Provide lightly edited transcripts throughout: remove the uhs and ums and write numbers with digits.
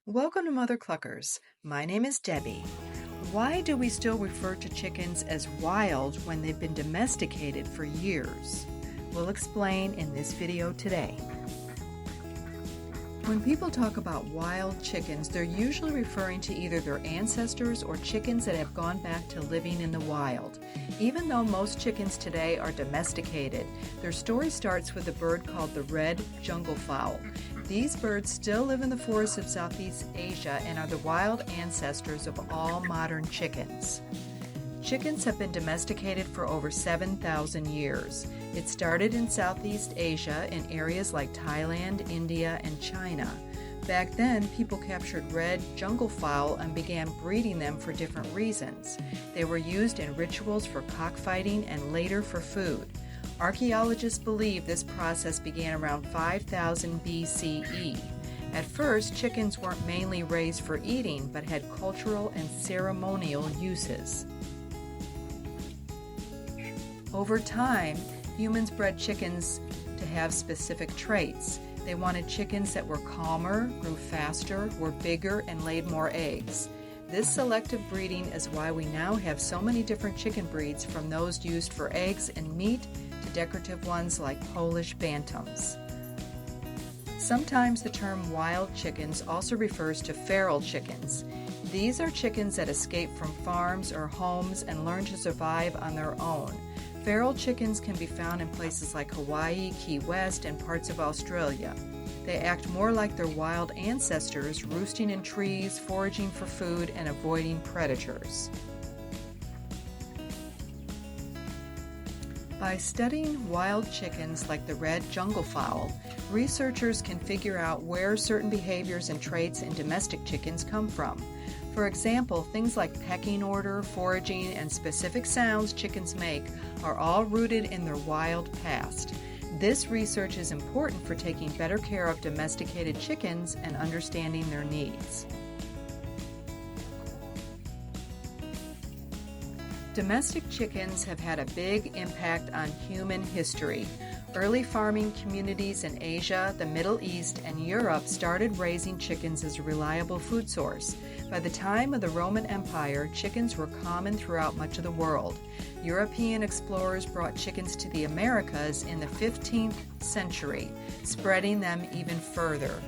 Welcome to Mother Cluckers. My name is Debbie. Why do we still refer to chickens as wild when they've been domesticated for years? We'll explain in this video today. When people talk about wild chickens, they're usually referring to either their ancestors or chickens that have gone back to living in the wild. Even though most chickens today are domesticated, their story starts with a bird called the red jungle fowl. These birds still live in the forests of Southeast Asia and are the wild ancestors of all modern chickens. Chickens have been domesticated for over 7,000 years. It started in Southeast Asia in areas like Thailand, India, and China. Back then, people captured red jungle fowl and began breeding them for different reasons. They were used in rituals for cockfighting and later for food. Archaeologists believe this process began around 5000 BCE. At first, chickens weren't mainly raised for eating, but had cultural and ceremonial uses. Over time, humans bred chickens to have specific traits. They wanted chickens that were calmer, grew faster, were bigger, and laid more eggs. This selective breeding is why we now have so many different chicken breeds, from those used for eggs and meat to decorative ones like Polish bantams. Sometimes the term wild chickens also refers to feral chickens. These are chickens that escape from farms or homes and learn to survive on their own. Feral chickens can be found in places like Hawaii, Key West, and parts of Australia. They act more like their wild ancestors, roosting in trees, foraging for food, and avoiding predators. By studying wild chickens like the red jungle fowl, researchers can figure out where certain behaviors and traits in domestic chickens come from. For example, things like pecking order, foraging, and specific sounds chickens make are all rooted in their wild past. This research is important for taking better care of domesticated chickens and understanding their needs. Domestic chickens have had a big impact on human history. Early farming communities in Asia, the Middle East, and Europe started raising chickens as a reliable food source. By the time of the Roman Empire, chickens were common throughout much of the world. European explorers brought chickens to the Americas in the 15th century, spreading them even further.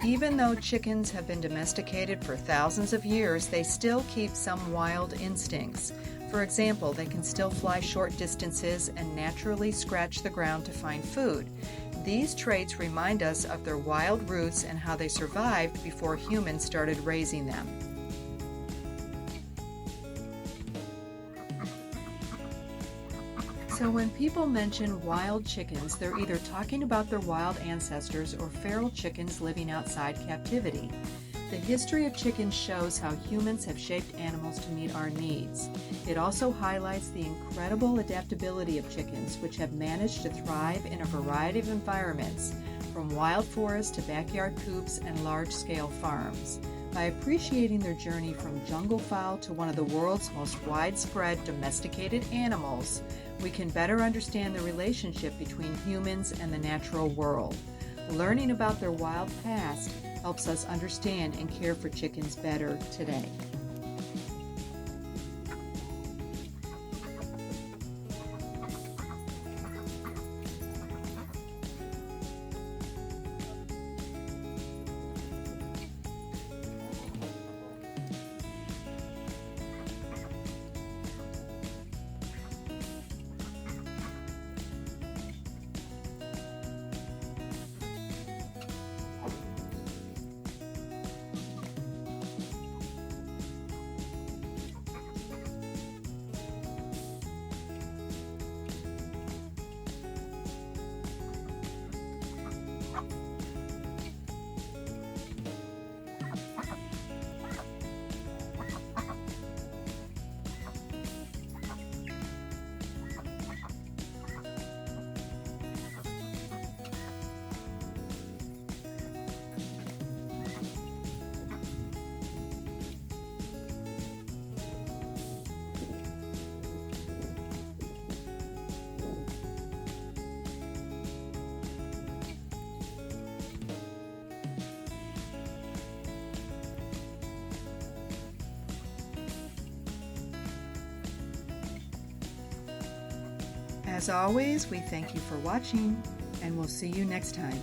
Even though chickens have been domesticated for thousands of years, they still keep some wild instincts. For example, they can still fly short distances and naturally scratch the ground to find food. These traits remind us of their wild roots and how they survived before humans started raising them. So when people mention wild chickens, they're either talking about their wild ancestors or feral chickens living outside captivity. The history of chickens shows how humans have shaped animals to meet our needs. It also highlights the incredible adaptability of chickens, which have managed to thrive in a variety of environments, from wild forests to backyard coops and large-scale farms. By appreciating their journey from jungle fowl to one of the world's most widespread domesticated animals, we can better understand the relationship between humans and the natural world. Learning about their wild past helps us understand and care for chickens better today. As always, we thank you for watching, and we'll see you next time.